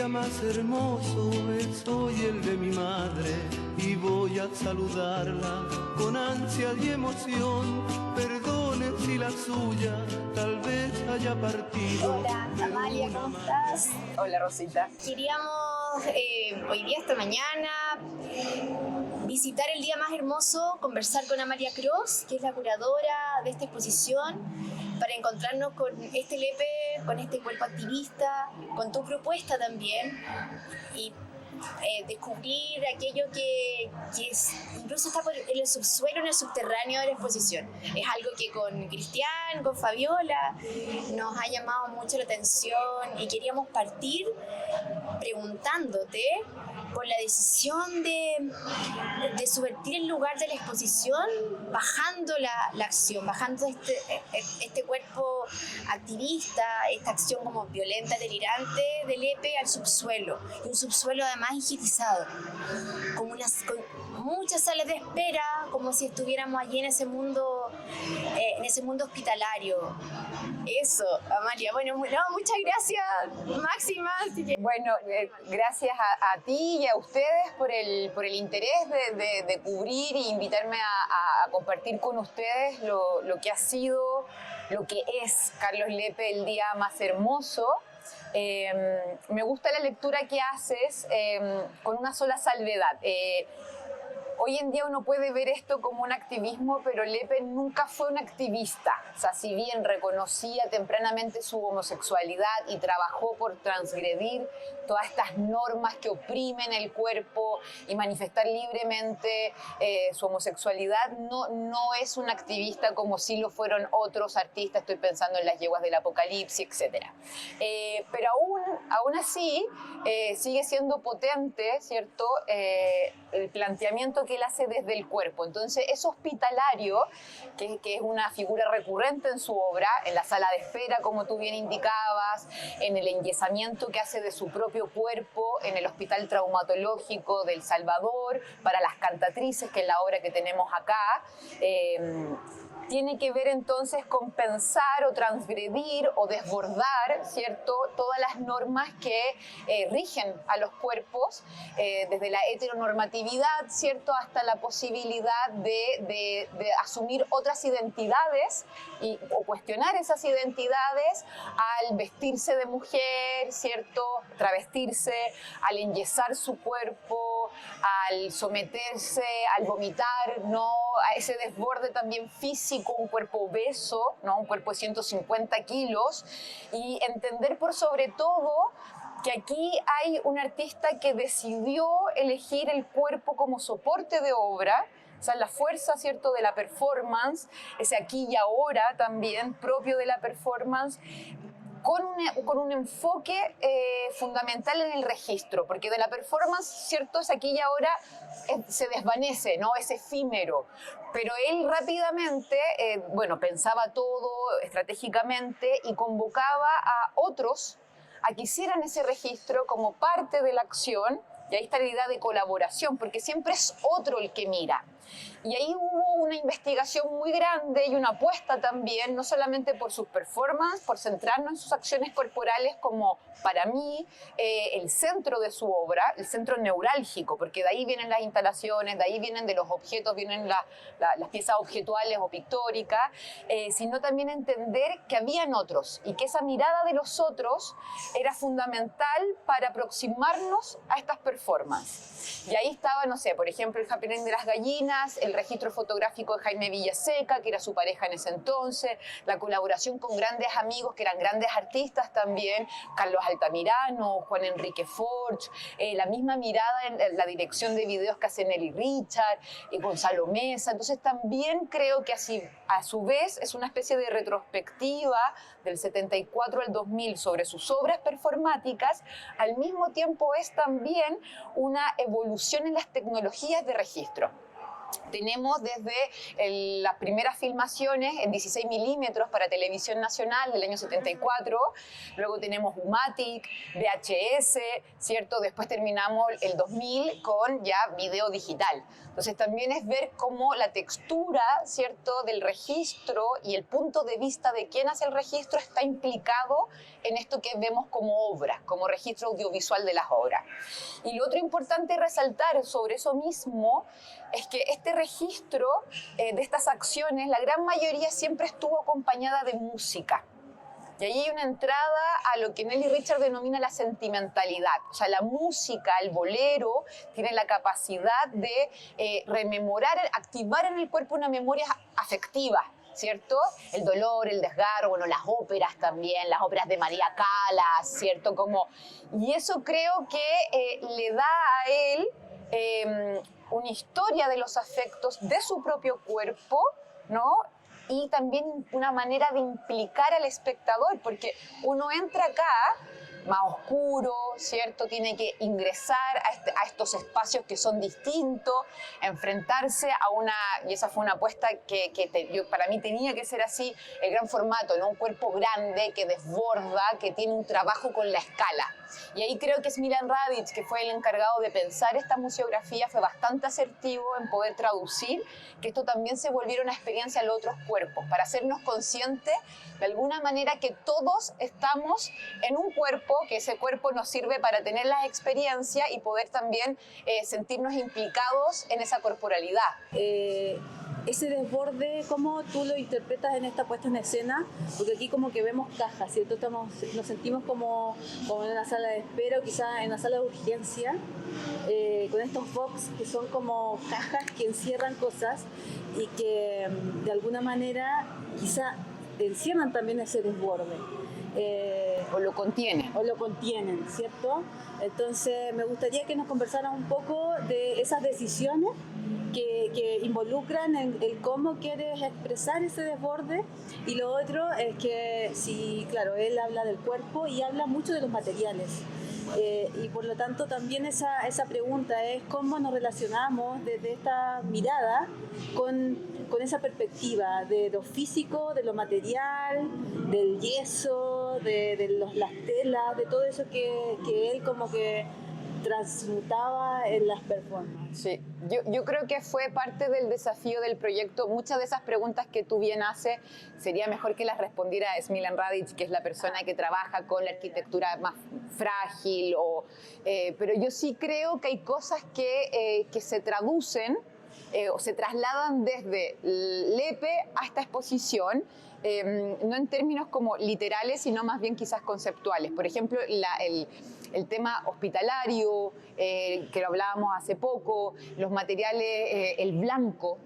día más hermoso es hoy el de mi madre y voy a saludarla con ansia y emoción. Perdone si la suya tal vez haya partido. Hola, Amalia, ¿cómo estás? Hola, Rosita. Queríamos hoy día, esta mañana, visitar el día más hermoso, conversar con Amalia Cross, que es la curadora de esta exposición, para encontrarnos con este Lepe, con este cuerpo activista, con tu propuesta también, y descubrir aquello que incluso está en el subsuelo, en el subterráneo de la exposición. Es algo que con Cristian, con Fabiola, nos ha llamado mucho la atención y queríamos partir preguntándote por la decisión de subvertir el lugar de la exposición, bajando la acción, bajando este cuerpo activista, esta acción como violenta, delirante del Lepe al subsuelo, y un subsuelo además higienizado, con muchas salas de espera, como si estuviéramos allí en ese mundo hospitalario. Eso, Amalia. Bueno, muchas gracias, Máxima. Bueno, gracias a ti y a ustedes por el interés de cubrir e invitarme a compartir con ustedes lo que ha sido, lo que es Carlos Lepe, el día más hermoso. Me gusta la lectura que haces con una sola salvedad. Hoy en día uno puede ver esto como un activismo, pero Lepe nunca fue un activista. O sea, si bien reconocía tempranamente su homosexualidad y trabajó por transgredir todas estas normas que oprimen el cuerpo y manifestar libremente su homosexualidad, no es un activista como sí lo fueron otros artistas. Estoy pensando en Las yeguas del Apocalipsis, etc. Pero aún así sigue siendo potente, ¿cierto?, el planteamiento que él hace desde el cuerpo. Entonces es hospitalario, que es una figura recurrente en su obra, en la sala de espera, como tú bien indicabas, en el enyesamiento que hace de su propio cuerpo en el Hospital Traumatológico del Salvador, para las cantatrices, que es la obra que tenemos acá. Tiene que ver entonces con pensar o transgredir o desbordar, ¿cierto?, todas las normas que rigen a los cuerpos, desde la heteronormatividad, ¿cierto?, hasta la posibilidad de asumir otras identidades o cuestionar esas identidades al vestirse de mujer, ¿cierto?, travestirse, al enyesar su cuerpo, al someterse, al vomitar, ¿no?, a ese desborde también físico, un cuerpo obeso, ¿no?, un cuerpo de 150 kilos, y entender por sobre todo que aquí hay un artista que decidió elegir el cuerpo como soporte de obra. O sea, la fuerza, ¿cierto?, de la performance, ese aquí y ahora también propio de la performance, con un enfoque fundamental en el registro, porque de la performance, ¿cierto?, es aquí y ahora, se desvanece, ¿no?, es efímero, pero él rápidamente, pensaba todo estratégicamente y convocaba a otros a que hicieran ese registro como parte de la acción, y ahí está la idea de colaboración, porque siempre es otro el que mira. Y ahí hubo una investigación muy grande y una apuesta también, no solamente por sus performances, por centrarnos en sus acciones corporales como, para mí, el centro de su obra, el centro neurálgico, porque de ahí vienen las instalaciones, de ahí vienen de los objetos, vienen las piezas objetuales o pictóricas, sino también entender que habían otros y que esa mirada de los otros era fundamental para aproximarnos a estas performances. Y ahí estaba, no sé, por ejemplo, el Happening de las gallinas, el registro fotográfico de Jaime Villaseca, que era su pareja en ese entonces, la colaboración con grandes amigos que eran grandes artistas también, Carlos Altamirano, Juan Enrique Forch, la misma mirada en la dirección de videos que hacen Nelly Richard, Gonzalo Mesa. Entonces también creo que así, a su vez, es una especie de retrospectiva del 74 al 2000 sobre sus obras performáticas. Al mismo tiempo es también una evolución en las tecnologías de registro. Tenemos desde las primeras filmaciones en 16 milímetros para Televisión Nacional del año 74, luego tenemos Umatic, VHS, ¿cierto? Después terminamos el 2000 con ya video digital. Entonces también es ver cómo la textura, ¿cierto?, del registro y el punto de vista de quién hace el registro está implicado en esto que vemos como obras, como registro audiovisual de las obras. Y lo otro importante resaltar sobre eso mismo es que este registro de estas acciones, la gran mayoría siempre estuvo acompañada de música. Y ahí hay una entrada a lo que Nelly Richard denomina la sentimentalidad. O sea, la música, el bolero, tiene la capacidad de rememorar, activar en el cuerpo una memoria afectiva, ¿cierto? El dolor, el desgarro, bueno, las óperas también, las óperas de María Callas, ¿cierto? Y eso creo que le da a él una historia de los afectos de su propio cuerpo, ¿no? Y también una manera de implicar al espectador, porque uno entra acá más oscuro, ¿cierto? Tiene que ingresar a estos espacios que son distintos, enfrentarse a una, y esa fue una apuesta para mí tenía que ser así, el gran formato, ¿no? Un cuerpo grande que desborda, que tiene un trabajo con la escala. Y ahí creo que Smilan Radic, que fue el encargado de pensar esta museografía, fue bastante asertivo en poder traducir que esto también se volviera una experiencia en los otros cuerpos, para hacernos conscientes de alguna manera que todos estamos en un cuerpo, que ese cuerpo nos sirve para tener la experiencia y poder también sentirnos implicados en esa corporalidad. Ese desborde, ¿cómo tú lo interpretas en esta puesta en escena? Porque aquí como que vemos cajas, ¿cierto? Nos sentimos como en una sala de espera, o quizás en una sala de urgencia, con estos box que son como cajas que encierran cosas y que de alguna manera quizá encierran también ese desborde. O lo contienen. O lo contienen, ¿cierto? Entonces me gustaría que nos conversaran un poco de esas decisiones que involucran el cómo quieres expresar ese desborde, y lo otro es que, sí, claro, él habla del cuerpo y habla mucho de los materiales. Y por lo tanto también esa pregunta es cómo nos relacionamos desde esta mirada con esa perspectiva de lo físico, de lo material, del yeso, de las telas, de todo eso que él como que transmutaba en las performances. Sí, yo creo que fue parte del desafío del proyecto. Muchas de esas preguntas que tú bien haces, sería mejor que las respondiera Smilan Radic, que es la persona que trabaja con la arquitectura más frágil, pero yo sí creo que hay cosas que se traducen o se trasladan desde Lepe a esta exposición, no en términos como literales, sino más bien quizás conceptuales. Por ejemplo, el tema hospitalario, que lo hablábamos hace poco, los materiales, el blanco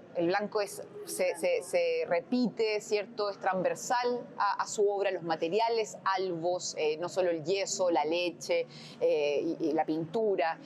se repite, ¿cierto? Es transversal a su obra, los materiales albos, no solo el yeso, la leche y la pintura,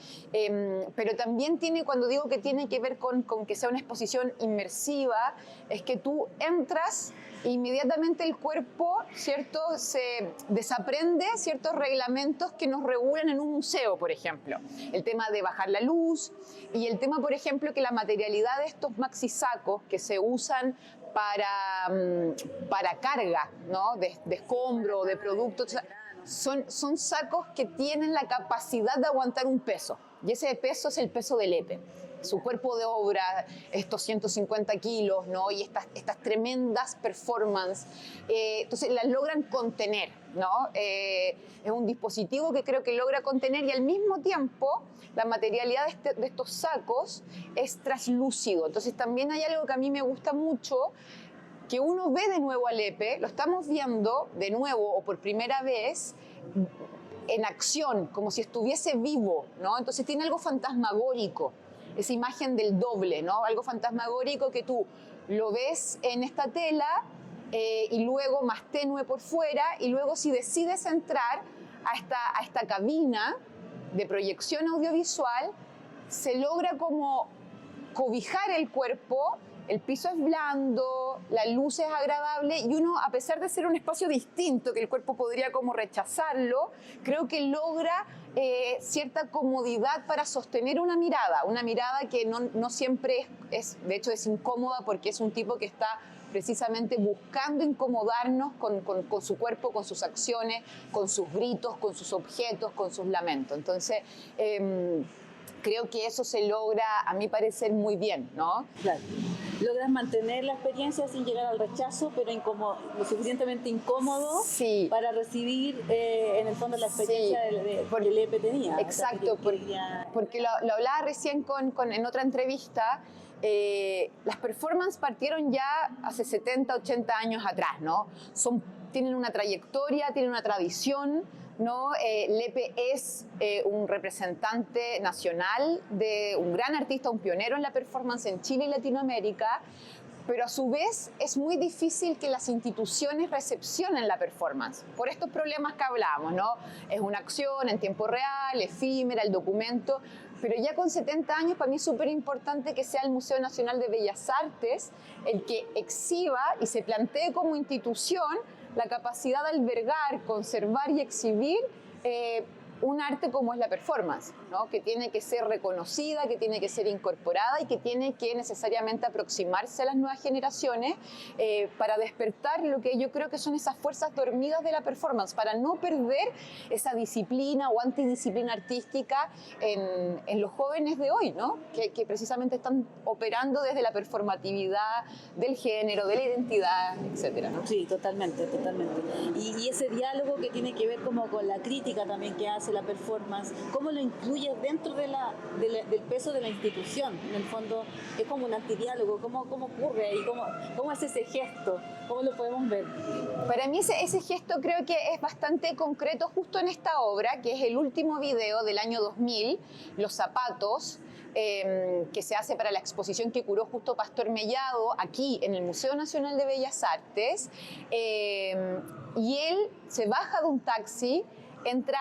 pero también tiene, cuando digo que tiene que ver con que sea una exposición inmersiva, es que tú entras e inmediatamente el cuerpo, ¿cierto? Se desaprende ciertos reglamentos que nos regulan en un museo, por ejemplo. El tema de bajar la luz y el tema, por ejemplo, que la materialidad de estos maxisacos que se usan para carga, ¿no? de escombro, de productos, son sacos que tienen la capacidad de aguantar un peso, y ese peso es el peso del Lepe. Su cuerpo de obra, estos 150 kilos, ¿no? Y estas tremendas performances, entonces las logran contener, ¿no? Es un dispositivo que creo que logra contener, y al mismo tiempo la materialidad de estos sacos es traslúcido. Entonces también hay algo que a mí me gusta mucho, que uno ve de nuevo a Lepe, lo estamos viendo de nuevo o por primera vez en acción, como si estuviese vivo, ¿no? Entonces tiene algo fantasmagórico, esa imagen del doble, ¿no? Algo fantasmagórico que tú lo ves en esta tela y luego más tenue por fuera, y luego si decides entrar a esta cabina de proyección audiovisual, se logra como cobijar el cuerpo. El piso es blando, la luz es agradable, y uno, a pesar de ser un espacio distinto, que el cuerpo podría como rechazarlo, creo que logra cierta comodidad para sostener una mirada que no siempre de hecho es incómoda, porque es un tipo que está precisamente buscando incomodarnos con su cuerpo, con sus acciones, con sus gritos, con sus objetos, con sus lamentos. Entonces, creo que eso se logra, a mi parecer, muy bien, ¿no? Claro. logras mantener la experiencia sin llegar al rechazo, pero lo suficientemente incómodo Sí. para recibir en el fondo la experiencia que el EP tenía. Exacto, porque lo hablaba recién en otra entrevista. Las performances partieron ya hace 70, 80 años atrás, ¿no? Tienen una trayectoria, tienen una tradición, ¿no? Lepe es un representante nacional de un gran artista, un pionero en la performance en Chile y Latinoamérica, pero a su vez es muy difícil que las instituciones recepcionen la performance por estos problemas que hablamos, ¿no? Es una acción en tiempo real, efímera, el documento, pero ya con 70 años para mí es súper importante que sea el Museo Nacional de Bellas Artes el que exhiba y se plantee como institución la capacidad de albergar, conservar y exhibir un arte como es la performance, ¿no? Que tiene que ser reconocida, que tiene que ser incorporada y que tiene que necesariamente aproximarse a las nuevas generaciones para despertar lo que yo creo que son esas fuerzas dormidas de la performance, para no perder esa disciplina o antidisciplina artística en los jóvenes de hoy, ¿no? Que precisamente están operando desde la performatividad del género, de la identidad, etcétera, ¿no? Sí, totalmente, totalmente. Y ese diálogo que tiene que ver como con la crítica también que hace la performance, cómo lo incluye dentro del peso de la institución. En el fondo es como un antidiálogo, cómo ocurre y cómo es ese gesto, cómo lo podemos ver. Para mí ese gesto creo que es bastante concreto justo en esta obra, que es el último video del año 2000, Los Zapatos, que se hace para la exposición que curó justo Pastor Mellado aquí en el Museo Nacional de Bellas Artes, y él se baja de un taxi, entra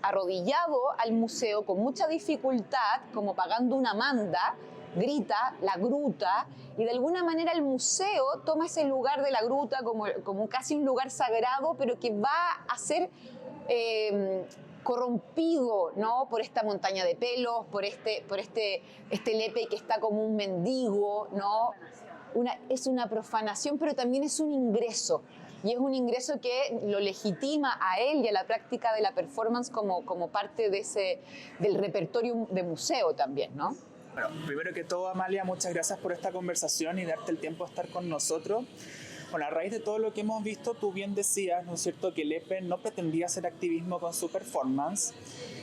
arrodillado al museo con mucha dificultad, como pagando una manda, grita la gruta, y de alguna manera el museo toma ese lugar de la gruta como casi un lugar sagrado, pero que va a ser corrompido, ¿no? Por esta montaña de pelos, por este Lepe que está como un mendigo, ¿no? Es una profanación, pero también es un ingreso. Y es un ingreso que lo legitima a él y a la práctica de la performance como parte del repertorio de museo también, ¿no? Bueno, primero que todo, Amalia, muchas gracias por esta conversación y darte el tiempo de estar con nosotros. Bueno, a raíz de todo lo que hemos visto, tú bien decías, ¿no es cierto?, que Lepe no pretendía hacer activismo con su performance.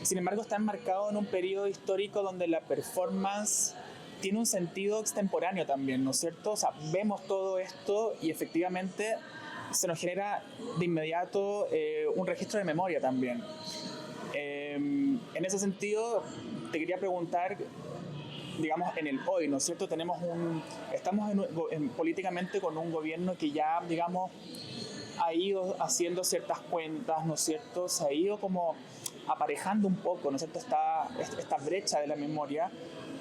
Sin embargo, está enmarcado en un periodo histórico donde la performance tiene un sentido extemporáneo también, ¿no es cierto? O sea, vemos todo esto y efectivamente se nos genera de inmediato un registro de memoria también. En ese sentido, te quería preguntar, digamos, en el hoy, ¿no es cierto? Estamos políticamente con un gobierno que ya, digamos, ha ido haciendo ciertas cuentas, ¿no es cierto? Se ha ido como aparejando un poco, ¿no es cierto?, esta brecha de la memoria,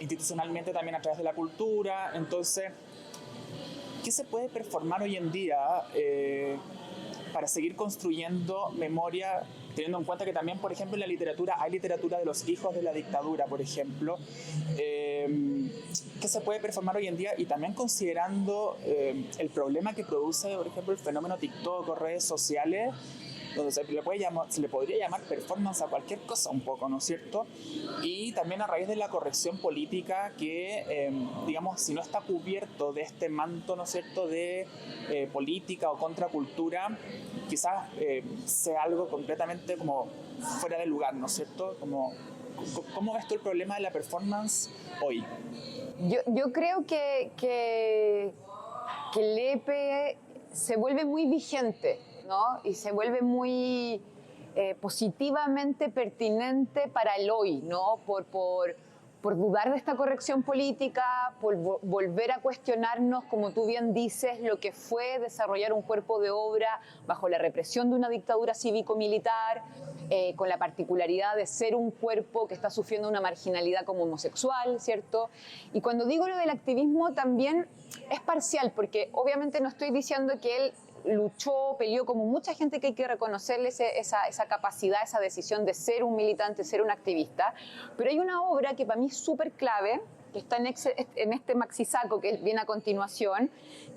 institucionalmente también a través de la cultura. Entonces, ¿qué se puede performar hoy en día para seguir construyendo memoria, teniendo en cuenta que también, por ejemplo, en la literatura hay literatura de los hijos de la dictadura, por ejemplo? ¿Qué se puede performar hoy en día? Y también considerando el problema que produce, por ejemplo, el fenómeno TikTok o redes sociales, donde se le podría llamar performance a cualquier cosa un poco, ¿no es cierto? Y también a raíz de la corrección política que, digamos, si no está cubierto de este manto, ¿no es cierto?, de política o contracultura, quizás sea algo completamente como fuera de lugar, ¿no es cierto? ¿Cómo ves tú el problema de la performance hoy? Yo creo que Lepe se vuelve muy vigente, ¿no? Y se vuelve muy positivamente pertinente para el hoy, ¿no? Por dudar de esta corrección política, por volver a cuestionarnos, como tú bien dices, lo que fue desarrollar un cuerpo de obra bajo la represión de una dictadura cívico-militar, con la particularidad de ser un cuerpo que está sufriendo una marginalidad como homosexual, ¿cierto? Y cuando digo lo del activismo también es parcial, porque obviamente no estoy diciendo que él luchó, peleó como mucha gente, que hay que reconocerle esa capacidad, esa decisión de ser un militante, ser un activista. Pero hay una obra que para mí es súper clave, que está en este maxisaco que viene a continuación,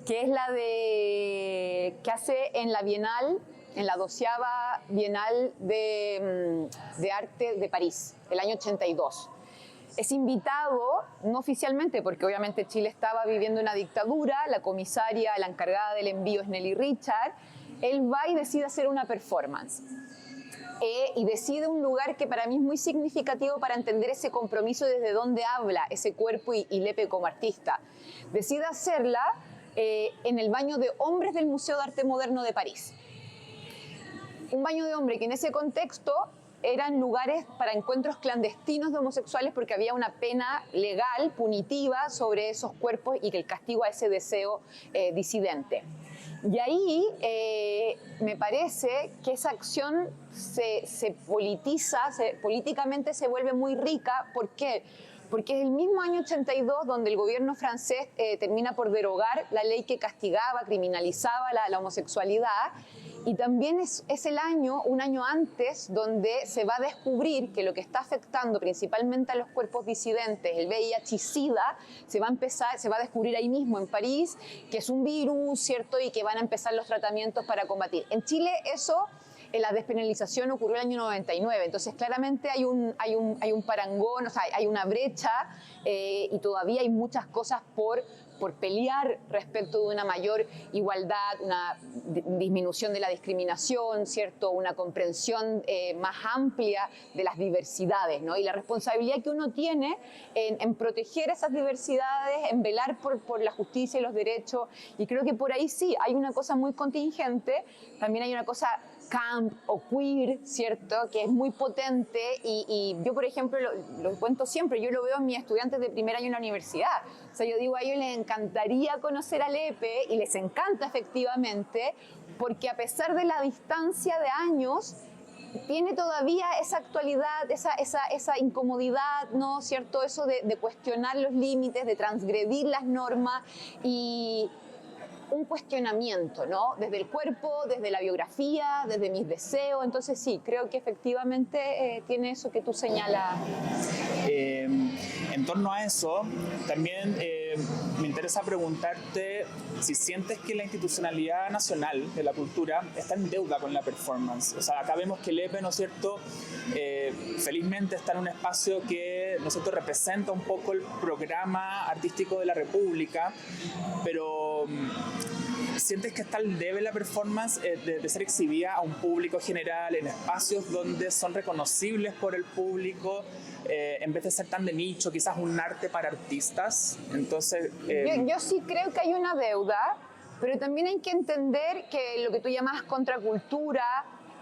que es la que hace en la Bienal, en la 12ª Bienal de Arte de París, el año 82. es invitado, no oficialmente, porque obviamente Chile estaba viviendo una dictadura, la comisaria, la encargada del envío es Nelly Richard, él va y decide hacer una performance. Y decide un lugar que para mí es muy significativo para entender ese compromiso desde donde habla ese cuerpo y Lepe como artista. Decide hacerla en el baño de hombres del Museo de Arte Moderno de París. Un baño de hombre que en ese contexto eran lugares para encuentros clandestinos de homosexuales porque había una pena legal, punitiva sobre esos cuerpos y que el castigo a ese deseo disidente. Y ahí me parece que esa acción se politiza, políticamente se vuelve muy rica. ¿Por qué? Porque es el mismo año 82 donde el gobierno francés termina por derogar la ley que castigaba, criminalizaba la homosexualidad. Y también es un año antes, donde se va a descubrir que lo que está afectando principalmente a los cuerpos disidentes, el VIH-Sida, se va a descubrir ahí mismo en París, que es un virus, ¿cierto? Y que van a empezar los tratamientos para combatir. En Chile eso, la despenalización ocurrió el año 99, entonces claramente hay un parangón, o sea, hay una brecha y todavía hay muchas cosas por pelear respecto de una mayor igualdad, una disminución de la discriminación, ¿cierto? Una comprensión más amplia de las diversidades, ¿no? Y la responsabilidad que uno tiene en proteger esas diversidades, en velar por la justicia y los derechos. Y creo que por ahí sí, hay una cosa muy contingente, también hay una cosa camp o queer, ¿cierto? Que es muy potente y yo, por ejemplo, lo cuento siempre, yo lo veo en mis estudiantes de primer año en la universidad. O sea, yo digo, a ellos les encantaría conocer a Lepe y les encanta efectivamente porque a pesar de la distancia de años, tiene todavía esa actualidad, esa incomodidad, ¿no? ¿Cierto? Eso de cuestionar los límites, de transgredir las normas y un cuestionamiento, ¿no? Desde el cuerpo, desde la biografía, desde mis deseos. Entonces sí, creo que efectivamente tiene eso que tú señalas. En torno a eso, también me interesa preguntarte si sientes que la institucionalidad nacional de la cultura está en deuda con la performance. O sea, acá vemos que Lepe, ¿no es cierto?, felizmente está en un espacio que, ¿no es cierto?, representa un poco el programa artístico de la República, pero ¿sientes que está al debe la performance de ser exhibida a un público general en espacios donde son reconocibles por el público, en vez de ser tan de nicho, quizás un arte para artistas? Entonces, yo sí creo que hay una deuda, pero también hay que entender que lo que tú llamas contracultura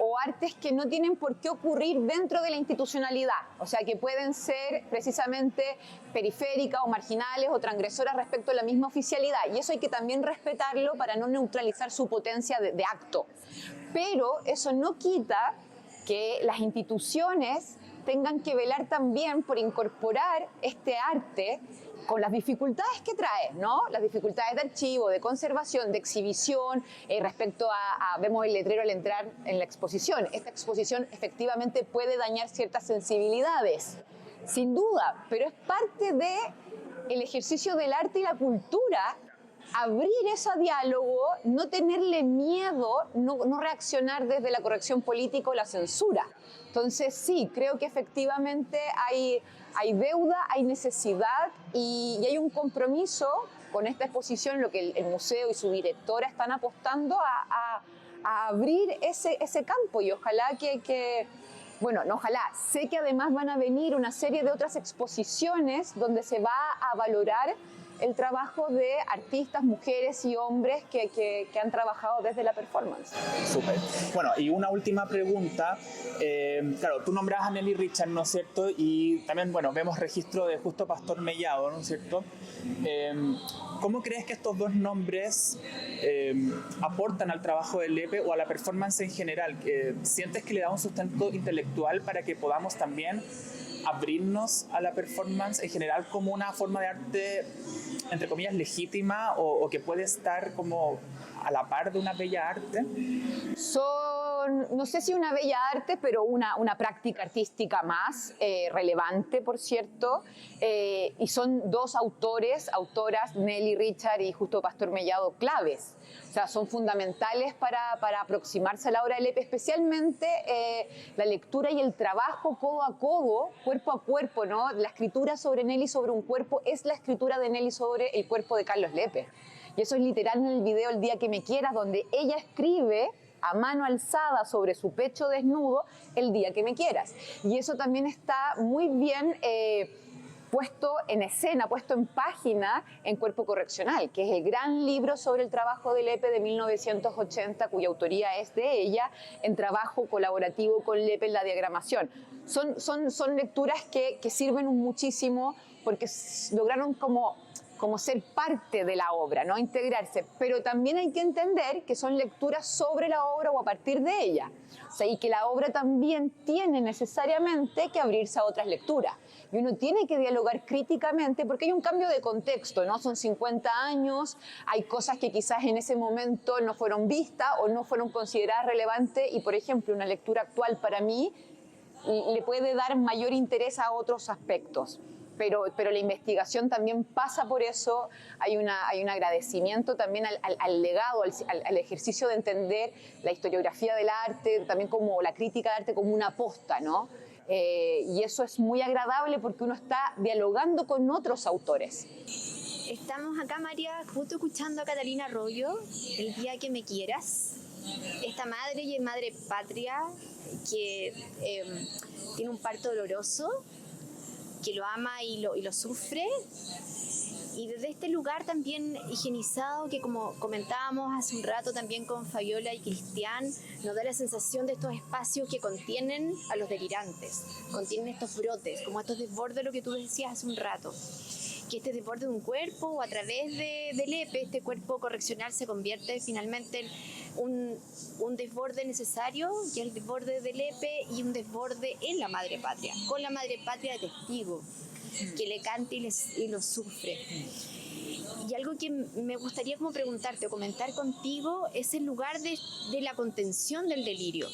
o artes que no tienen por qué ocurrir dentro de la institucionalidad, o sea, que pueden ser precisamente periféricas o marginales o transgresoras respecto a la misma oficialidad, y eso hay que también respetarlo para no neutralizar su potencia de acto. Pero eso no quita que las instituciones tengan que velar también por incorporar este arte con las dificultades que trae, ¿no? Las dificultades de archivo, de conservación, de exhibición, respecto vemos el letrero al entrar en la exposición. Esta exposición efectivamente puede dañar ciertas sensibilidades, sin duda, pero es parte del ejercicio del arte y la cultura, abrir ese diálogo, no tenerle miedo, no reaccionar desde la corrección política o la censura. Entonces sí, creo que efectivamente hay deuda, hay necesidad y hay un compromiso con esta exposición, lo que el museo y su directora están apostando a abrir ese campo, y ojalá bueno, no ojalá, sé que además van a venir una serie de otras exposiciones donde se va a valorar el trabajo de artistas, mujeres y hombres que han trabajado desde la performance. Súper. Bueno, y una última pregunta. Claro, tú nombras a Nelly Richard, ¿no es cierto? Y también, bueno, vemos registro de Justo Pastor Mellado, ¿no es cierto? ¿Cómo crees que estos dos nombres aportan al trabajo de Lepe o a la performance en general? ¿Sientes que le da un sustento intelectual para que podamos también abrirnos a la performance en general como una forma de arte, entre comillas, legítima o que puede estar como a la par de una bella arte? Soy no sé si una bella arte, pero una práctica artística más relevante, por cierto. Y son dos autoras, Nelly Richard y Justo Pastor Mellado, claves. O sea, son fundamentales para aproximarse a la obra de Lepe, especialmente la lectura y el trabajo codo a codo, cuerpo a cuerpo, ¿no? La escritura sobre Nelly sobre un cuerpo es la escritura de Nelly sobre el cuerpo de Carlos Lepe. Y eso es literal en el video El día que me quieras, donde ella escribe a mano alzada sobre su pecho desnudo El día que me quieras. Y eso también está muy bien puesto en escena, puesto en página en Cuerpo Correccional, que es el gran libro sobre el trabajo de Lepe de 1980, cuya autoría es de ella, en trabajo colaborativo con Lepe en la diagramación. Son lecturas que sirven muchísimo porque lograron como ser parte de la obra, ¿no? Integrarse, pero también hay que entender que son lecturas sobre la obra o a partir de ella, o sea, y que la obra también tiene necesariamente que abrirse a otras lecturas, y uno tiene que dialogar críticamente porque hay un cambio de contexto, ¿no? Son 50 años, hay cosas que quizás en ese momento no fueron vistas o no fueron consideradas relevantes, y por ejemplo, una lectura actual para mí le puede dar mayor interés a otros aspectos. Pero la investigación también pasa por eso, hay un agradecimiento también al legado, al ejercicio de entender la historiografía del arte, también como la crítica de arte como una aposta, ¿no? Y eso es muy agradable porque uno está dialogando con otros autores. Estamos acá, María, justo escuchando a Catalina Arroyo, El día que me quieras. Esta madre y madre patria que tiene un parto doloroso, que lo ama y lo sufre, y desde este lugar también higienizado que, como comentábamos hace un rato también con Fabiola y Cristian, nos da la sensación de estos espacios que contienen a los delirantes, contienen estos brotes, como estos desbordes, lo que tú decías hace un rato, que este desborde de un cuerpo o a través de Lepe, este cuerpo correccional se convierte finalmente en un desborde necesario, que es el desborde de Lepe, y un desborde en la madre patria, con la madre patria de testigo, que le canta y lo sufre. Y algo que me gustaría como preguntarte o comentar contigo es el lugar de la contención del delirio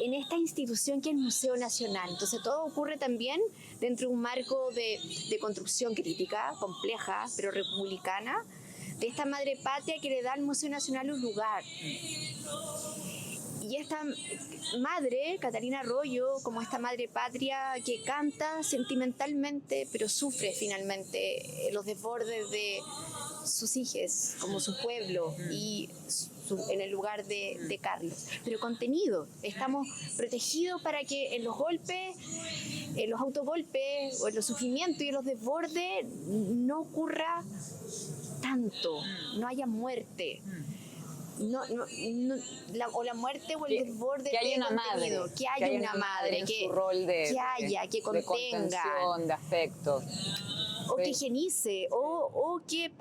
en esta institución que es el Museo Nacional. Entonces todo ocurre también dentro de un marco de construcción crítica, compleja, pero republicana, de esta madre patria que le da al Museo Nacional un lugar. Y esta madre, Catalina Arroyo, como esta madre patria que canta sentimentalmente, pero sufre finalmente los desbordes de sus hijos, como su pueblo, y en el lugar de Carlos. Pero contenido, estamos protegidos para que en los golpes, en los autogolpes, o en los sufrimientos y en los desbordes, no ocurra tanto, no haya muerte. O la muerte o el desborde que haya una madre, que haya una madre en que su rol que haya, que contenga, de contención, de afecto, o que higienice, o que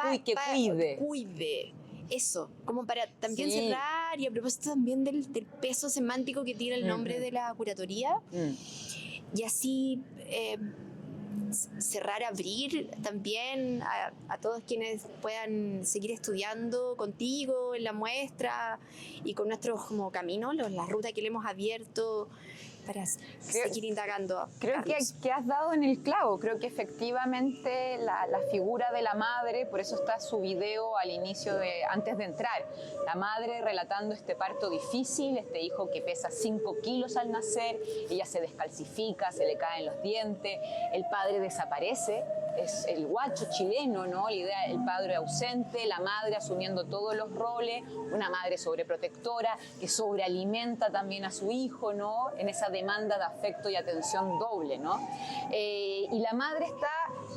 cuide. Eso, como para también cerrar, y a propósito también del peso semántico que tiene el nombre de la curatoría, y así cerrar, abrir también a todos quienes puedan seguir estudiando contigo en la muestra y con nuestros como caminos, la ruta que le hemos abierto para seguir indagando. Creo que has dado en el clavo. Creo que efectivamente la figura de la madre, por eso está su video al inicio, antes de entrar, la madre relatando este parto difícil, este hijo que pesa 5 kilos al nacer, ella se descalcifica, se le caen los dientes, el padre desaparece, es el guacho chileno, ¿no? La idea, el padre ausente, la madre asumiendo todos los roles, una madre sobreprotectora que sobrealimenta también a su hijo, ¿no? En esa demanda de afecto y atención doble, ¿no? Y la madre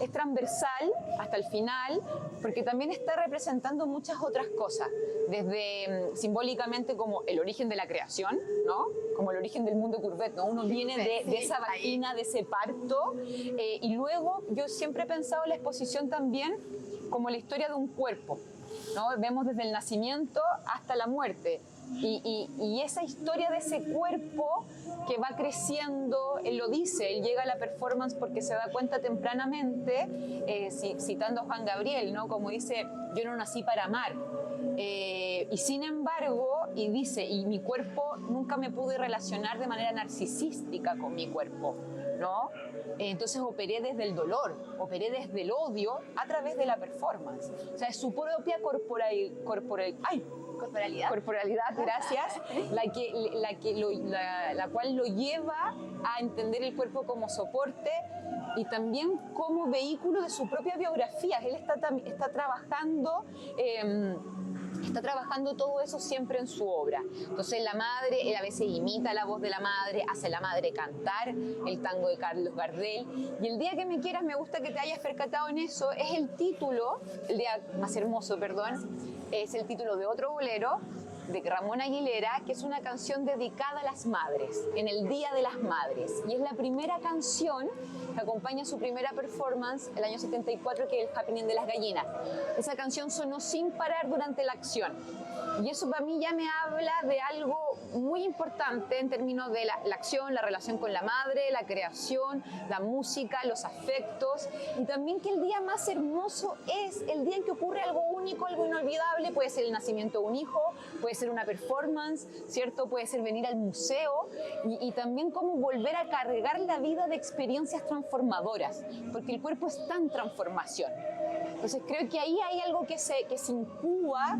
es transversal hasta el final, porque también está representando muchas otras cosas, desde simbólicamente como el origen de la creación, ¿no? Como el origen del mundo Courbet, ¿no? Uno viene de esa vagina, de ese parto, y luego yo siempre he pensado la exposición también como la historia de un cuerpo, ¿no? Vemos desde el nacimiento hasta la muerte, y esa historia de ese cuerpo que va creciendo, él lo dice, él llega a la performance porque se da cuenta tempranamente, citando a Juan Gabriel, ¿no? Como dice, yo no nací para amar, Y sin embargo, y dice, y mi cuerpo, nunca me pude relacionar de manera narcisística con mi cuerpo, ¿no? Entonces operé desde el dolor, operé desde el odio a través de la performance. O sea, es su propia corporalidad, gracias, la cual lo lleva a entender el cuerpo como soporte y también como vehículo de su propia biografía. Él está trabajando todo eso siempre en su obra. Entonces la madre, él a veces imita la voz de la madre, hace la madre cantar el tango de Carlos Gardel. Y El día que me quieras, me gusta que te hayas percatado en eso, es el título, El día más hermoso, perdón, es el título de otro bolero de Ramón Aguilera, que es una canción dedicada a las madres, en el Día de las Madres. Y es la primera canción que acompaña su primera performance el año 74, que es el Happening de las Gallinas. Esa canción sonó sin parar durante la acción. Y eso para mí ya me habla de algo muy importante en términos de la acción, la relación con la madre, la creación, la música, los afectos, y también que el día más hermoso es el día en que ocurre algo único, algo inolvidable. Puede ser el nacimiento de un hijo, puede ser una performance, ¿cierto? Puede ser venir al museo y también cómo volver a cargar la vida de experiencias transformadoras, porque el cuerpo está en transformación. Entonces creo que ahí hay algo que se incuba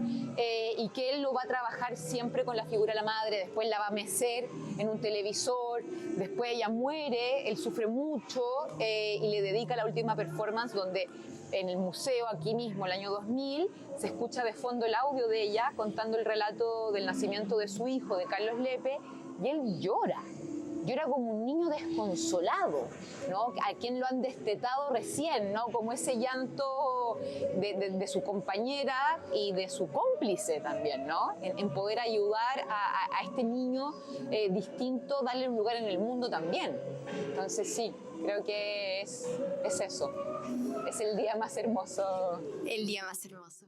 y que él lo va a trabajar siempre con la figura de la madre. Después la va a mecer en un televisor, después ella muere, él sufre mucho y le dedica la última performance donde en el museo, aquí mismo, el año 2000, se escucha de fondo el audio de ella contando el relato del nacimiento de su hijo, de Carlos Lepe, y él llora como un niño desconsolado, ¿no? A quien lo han destetado recién, ¿no? Como ese llanto de su compañera y de su cómplice también, ¿no? En poder ayudar a este niño distinto, darle un lugar en el mundo también. Entonces sí, creo que es eso. Es el día más hermoso. El día más hermoso.